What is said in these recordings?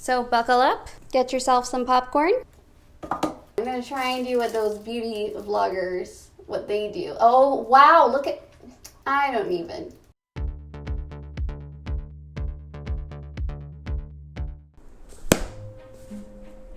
So buckle up, get yourself some popcorn. I'm gonna try and do what those beauty vloggers, what they do. Oh, wow, look at, I don't even.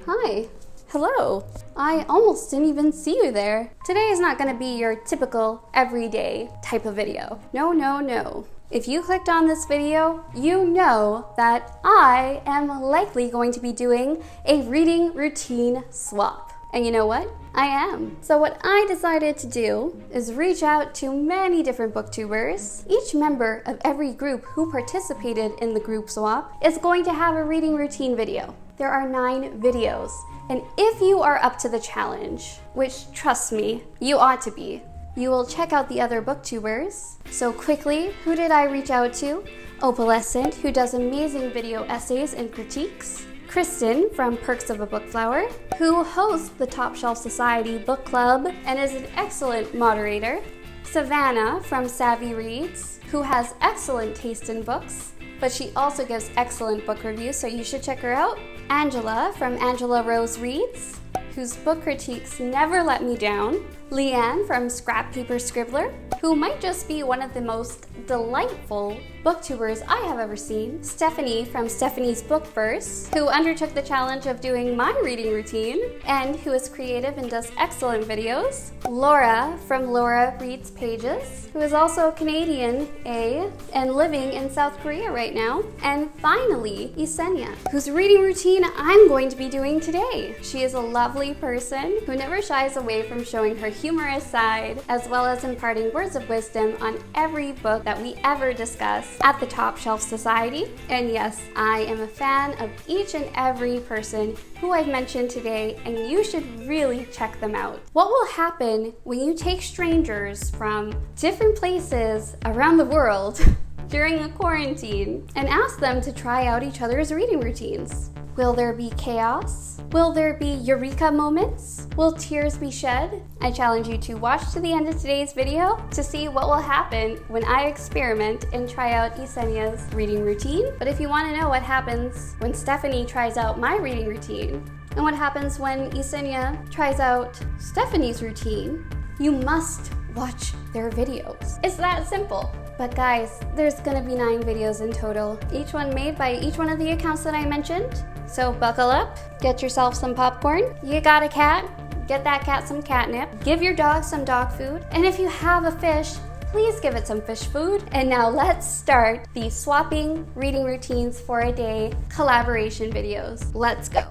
Hi. Hello. I almost didn't even see you there. Today is not gonna be your typical everyday type of video. No, no, no. If you clicked on this video, you know that I am likely going to be doing a reading routine swap. And you know what? I am. So what I decided to do is reach out to many different booktubers. Each member of every group who participated in the group swap is going to have a reading routine video. There are 9 videos. And if you are up to the challenge, which trust me, you ought to be, you will check out the other booktubers. So quickly, who did I reach out to? Opalescent, who does amazing video essays and critiques. Kristin from Perks of a Bookflower, who hosts the Top Shelf Society book club and is an excellent moderator. Savannah from Savvyreads, who has excellent taste in books, but she also gives excellent book reviews, so you should check her out. Angela from Angela Rose Reads, whose book critiques never let me down. Leigh-Ann from Scrap Paper Scribbler, who might just be one of the most delightful booktubers I have ever seen. Stephanie from Stephanie's Bookverse, who undertook the challenge of doing my reading routine and who is creative and does excellent videos. Laura from Laura Reads Pages, who is also Canadian, and living in South Korea right now. And finally, Ysenia, whose reading routine I'm going to be doing today. She is a lovely person who never shies away from showing her humorous side, as well as imparting words of wisdom on every book that we ever discuss at the Top Shelf Society. And yes, I am a fan of each and every person who I've mentioned today, and you should really check them out. What will happen when you take strangers from different places around the world during the quarantine and ask them to try out each other's reading routines? Will there be chaos? Will there be eureka moments? Will tears be shed? I challenge you to watch to the end of today's video to see what will happen when I experiment and try out Ysenia's reading routine. But if you want to know what happens when Stephanie tries out my reading routine, and what happens when Ysenia tries out Stephanie's routine, you must watch their videos. It's that simple. But guys, there's gonna be 9 videos in total, each one made by each one of the accounts that I mentioned. So buckle up, get yourself some popcorn. You got a cat? Get that cat some catnip. Give your dog some dog food. And if you have a fish, please give it some fish food. And now let's start the swapping reading routines for a day collaboration videos. Let's go.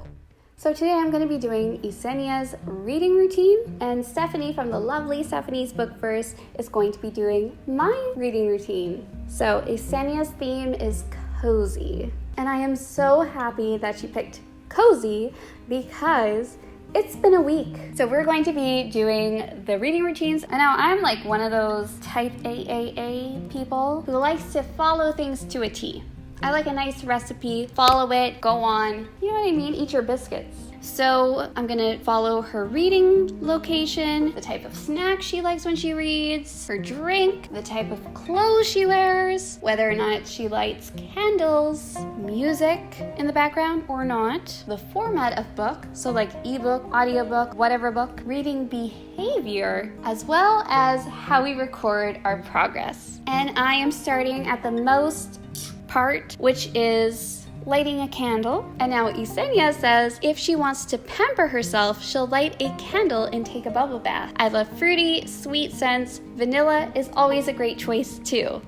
So today I'm going to be doing Ysenia's reading routine, and Stephanie from the lovely Stephanie's Bookverse is going to be doing my reading routine. So Ysenia's theme is cozy, and I am so happy that she picked cozy because it's been a week. So we're going to be doing the reading routines. And now I'm like one of those type AAA people who likes to follow things to a T. I like a nice recipe, follow it, go on. You know what I mean? Eat your biscuits. So I'm gonna follow her reading location, the type of snack she likes when she reads, her drink, the type of clothes she wears, whether or not she lights candles, music in the background or not, the format of book, so like ebook, audiobook, whatever book, reading behavior, as well as how we record our progress. And I am starting at the most part, which is lighting a candle. And now Ysenia says if she wants to pamper herself, she'll light a candle and take a bubble bath. I love fruity, sweet scents. Vanilla is always a great choice too.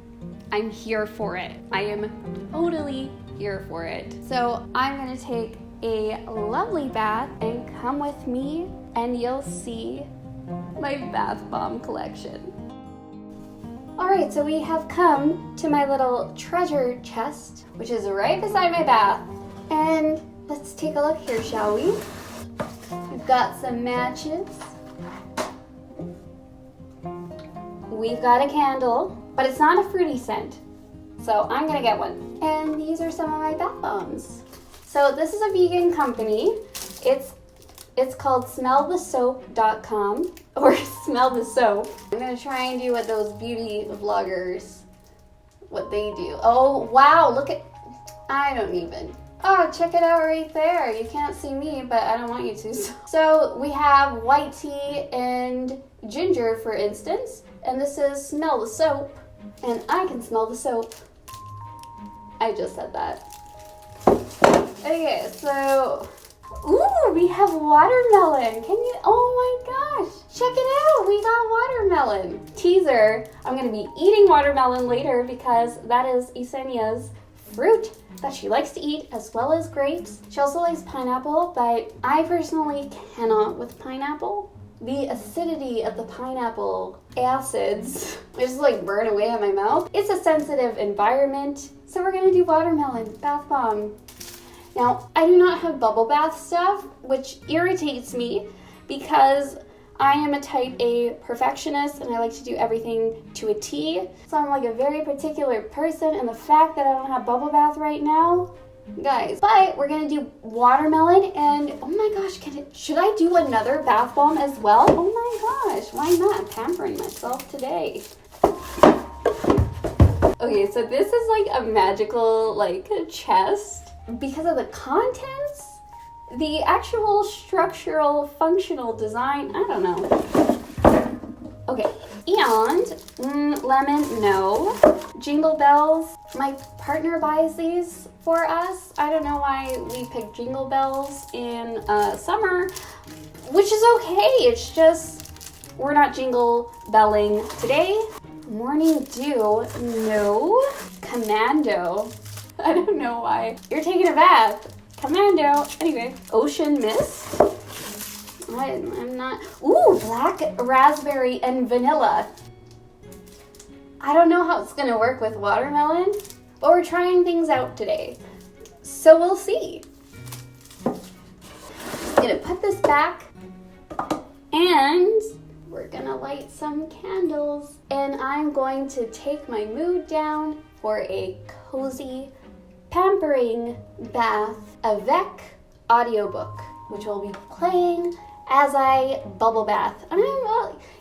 I'm here for it. I am totally here for it. So I'm gonna take a lovely bath, and come with me and you'll see my bath bomb collection. Alright, so we have come to my little treasure chest, which is right beside my bath. And let's take a look here, shall we? We've got some matches. We've got a candle, but it's not a fruity scent, so I'm gonna get one. And these are some of my bath bombs. So this is a vegan company. It's called smellthesoap.com, or Smell the Soap. I'm gonna try and do what those beauty vloggers, what they do. Oh, wow, look at, I don't even. Oh, check it out right there. You can't see me, but I don't want you to. So we have white tea and ginger, for instance. And this is smell the soap. And I can smell the soap. I just said that. Okay, so... Ooh, we have watermelon. Can you... Oh my gosh. Check it out. We got watermelon. Teaser. I'm going to be eating watermelon later because that is Ysenia's fruit that she likes to eat, as well as grapes. She also likes pineapple, but I personally cannot with pineapple. The acidity of the pineapple acids just like burn away in my mouth. It's a sensitive environment, so we're gonna do watermelon bath bomb. Now, I do not have bubble bath stuff, which irritates me because I am a type A perfectionist and I like to do everything to a T. So I'm like a very particular person, and the fact that I don't have bubble bath right now, guys. But we're gonna do watermelon, and oh my gosh, should I do another bath bomb as well? Oh my gosh, why not? I'm pampering myself today. Okay, so this is like a magical like chest because of the contents. The actual structural, functional design, I don't know. Okay, and lemon, no. Jingle bells, my partner buys these for us. I don't know why we picked jingle bells in summer, which is okay. It's just, we're not jingle belling today. Morning dew, no. Commando, I don't know why. You're taking a bath. Commando. Anyway, ocean mist. I'm not. Ooh, black raspberry and vanilla. I don't know how it's gonna work with watermelon, but we're trying things out today, so we'll see. Just gonna put this back, and we're gonna light some candles, and I'm going to take my mood down for a cozy, pampering bath avec audiobook, which will be playing as I bubble bath. And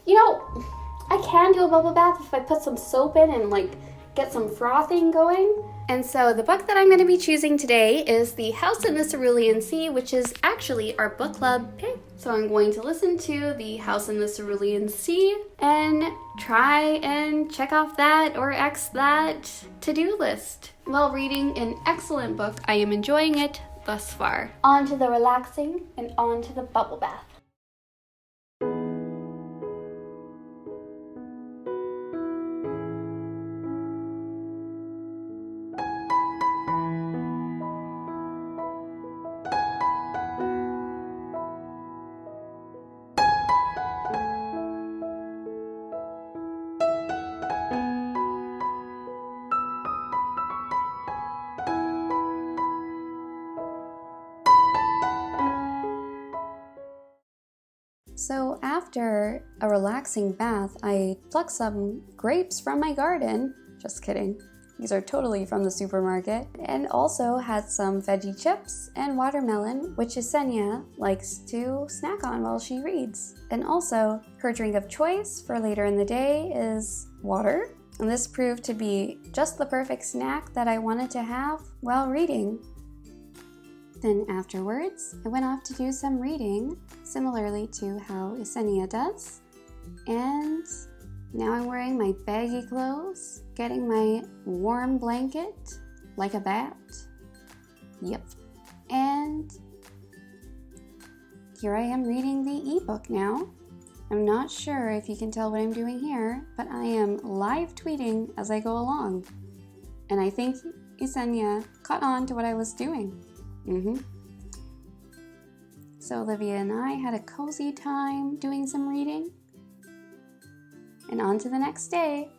you know, I can do a bubble bath if I put some soap in and like get some frothing going. And so the book that I'm going to be choosing today is The House in the Cerulean Sea, which is actually our book club pick. So I'm going to listen to The House in the Cerulean Sea and try and check off that or X that to-do list. While reading an excellent book, I am enjoying it thus far. On to the relaxing and on to the bubble bath. So after a relaxing bath, I plucked some grapes from my garden. Just kidding. These are totally from the supermarket. And also had some veggie chips and watermelon, which Ysenia likes to snack on while she reads. And also, her drink of choice for later in the day is water. And this proved to be just the perfect snack that I wanted to have while reading. Then afterwards, I went off to do some reading, similarly to how Ysenia does. And now I'm wearing my baggy clothes, getting my warm blanket, like a bat. Yep. And here I am reading the ebook now. I'm not sure if you can tell what I'm doing here, but I am live tweeting as I go along. And I think Ysenia caught on to what I was doing. So Olivia and I had a cozy time doing some reading, and on to the next day.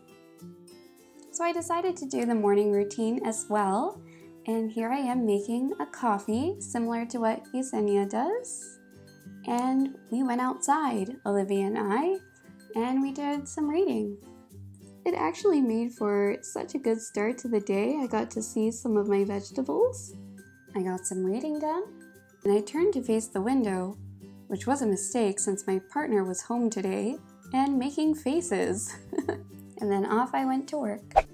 So I decided to do the morning routine as well, and here I am making a coffee similar to what Ysenia does. And we went outside, Olivia and we did some reading. It actually made for such a good start to the day. I got to see some of my vegetables. I got some reading done, and I turned to face the window, which was a mistake since my partner was home today and making faces. And then off I went to work.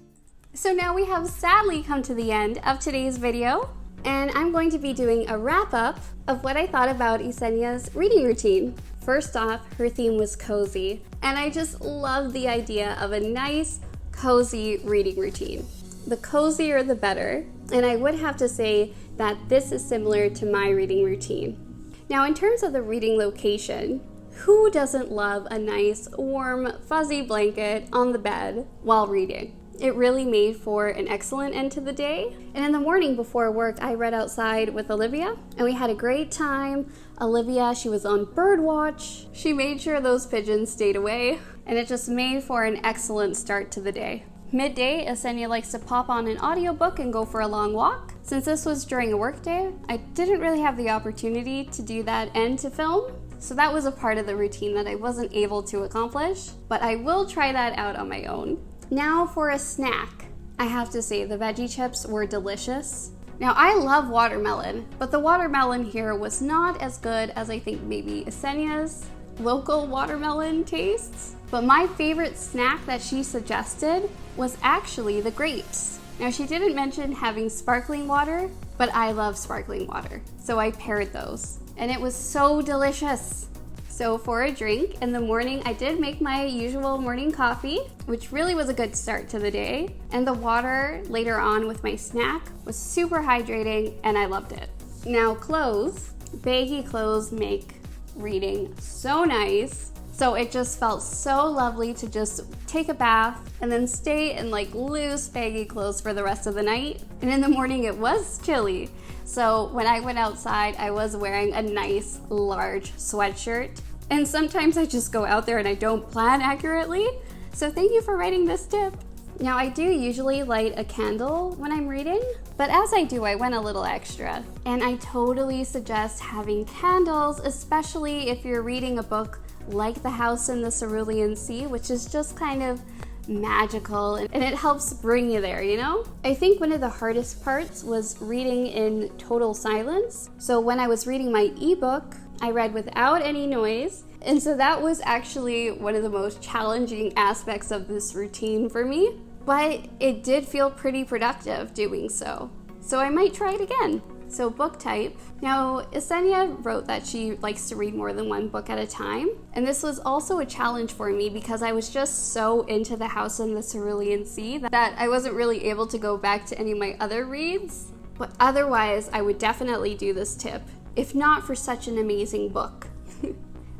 So now we have sadly come to the end of today's video, and I'm going to be doing a wrap-up of what I thought about Ysenia's reading routine. First off, her theme was cozy, and I just love the idea of a nice, cozy reading routine. The cozier the better, and I would have to say that this is similar to my reading routine. Now, in terms of the reading location, who doesn't love a nice, warm, fuzzy blanket on the bed while reading? It really made for an excellent end to the day. And in the morning before work, I read outside with Olivia, and we had a great time. Olivia, she was on bird watch. She made sure those pigeons stayed away, and it just made for an excellent start to the day. Midday, Ysenia likes to pop on an audiobook and go for a long walk. Since this was during a work day, I didn't really have the opportunity to do that and to film, so that was a part of the routine that I wasn't able to accomplish, but I will try that out on my own. Now for a snack. I have to say the veggie chips were delicious. Now I love watermelon, but the watermelon here was not as good as I think maybe Ysenia's local watermelon tastes. But my favorite snack that she suggested was actually the grapes. Now she didn't mention having sparkling water, but I love sparkling water, so I paired those. And it was so delicious. So for a drink in the morning, I did make my usual morning coffee, which really was a good start to the day. And the water later on with my snack was super hydrating and I loved it. Now clothes, baggy clothes make reading so nice. So it just felt so lovely to just take a bath and then stay in like loose baggy clothes for the rest of the night. And in the morning it was chilly. So when I went outside, I was wearing a nice large sweatshirt. And sometimes I just go out there and I don't plan accurately. So thank you for writing this tip. Now I do usually light a candle when I'm reading, but as I do, I went a little extra. And I totally suggest having candles, especially if you're reading a book like The House in the Cerulean Sea, which is just kind of magical and it helps bring you there, you know? I think one of the hardest parts was reading in total silence. So when I was reading my ebook, I read without any noise, and so that was actually one of the most challenging aspects of this routine for me, but it did feel pretty productive doing so. So I might try it again. So book type. Now, Ysenia wrote that she likes to read more than one book at a time, and this was also a challenge for me because I was just so into The House in the Cerulean Sea that I wasn't really able to go back to any of my other reads, but otherwise I would definitely do this tip, if not for such an amazing book.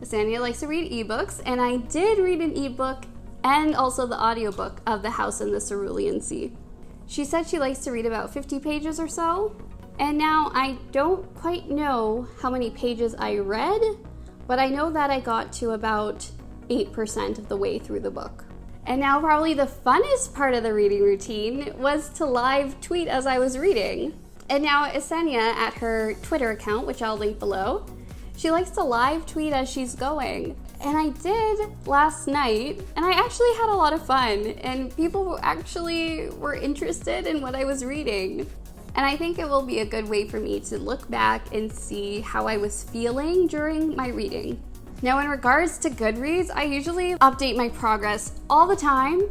Ysenia likes to read ebooks, and I did read an ebook and also the audiobook of The House in the Cerulean Sea. She said she likes to read about 50 pages or so, and now I don't quite know how many pages I read, but I know that I got to about 8% of the way through the book. And now probably the funnest part of the reading routine was to live tweet as I was reading. And now Ysenia, at her Twitter account, which I'll link below, she likes to live tweet as she's going. And I did last night, and I actually had a lot of fun, and people actually were interested in what I was reading. And I think it will be a good way for me to look back and see how I was feeling during my reading. Now, in regards to Goodreads, I usually update my progress all the time,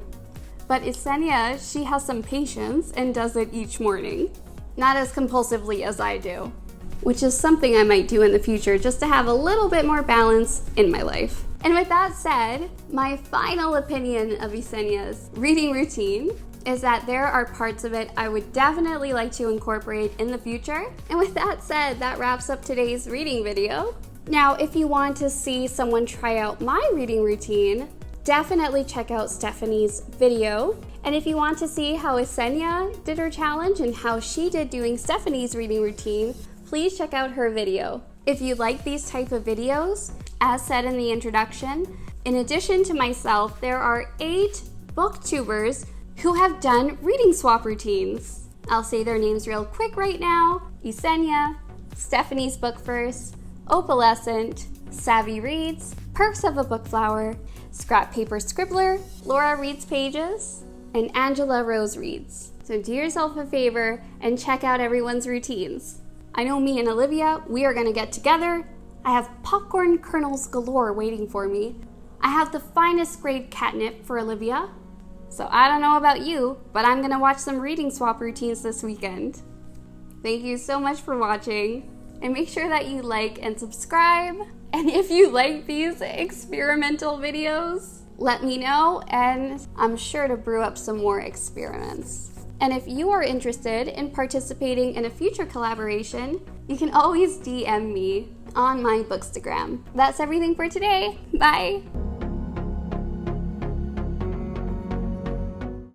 but Ysenia, she has some patience and does it each morning. Not as compulsively as I do, which is something I might do in the future just to have a little bit more balance in my life. And with that said, my final opinion of Ysenia's reading routine is that there are parts of it I would definitely like to incorporate in the future. And with that said, that wraps up today's reading video. Now, if you want to see someone try out my reading routine, definitely check out Stephanie's video. And if you want to see how Ysenia did her challenge and how she did doing Stephanie's reading routine, please check out her video. If you like these type of videos, as said in the introduction, in addition to myself, there are 8 booktubers who have done reading swap routines. I'll say their names real quick right now. Ysenia, Stephanie's Book First, Opalescent, Savvyreads, Perks of a Bookflower, Scrap Paper Scribbler, Laura Reads Pages, and Angela Rose Reads. So do yourself a favor and check out everyone's routines. I know me and Olivia, we are gonna get together. I have popcorn kernels galore waiting for me. I have the finest grade catnip for Olivia. So I don't know about you, but I'm gonna watch some reading swap routines this weekend. Thank you so much for watching, and make sure that you like and subscribe. And if you like these experimental videos, let me know, and I'm sure to brew up some more experiments. And if you are interested in participating in a future collaboration, you can always DM me on my Bookstagram. That's everything for today. Bye!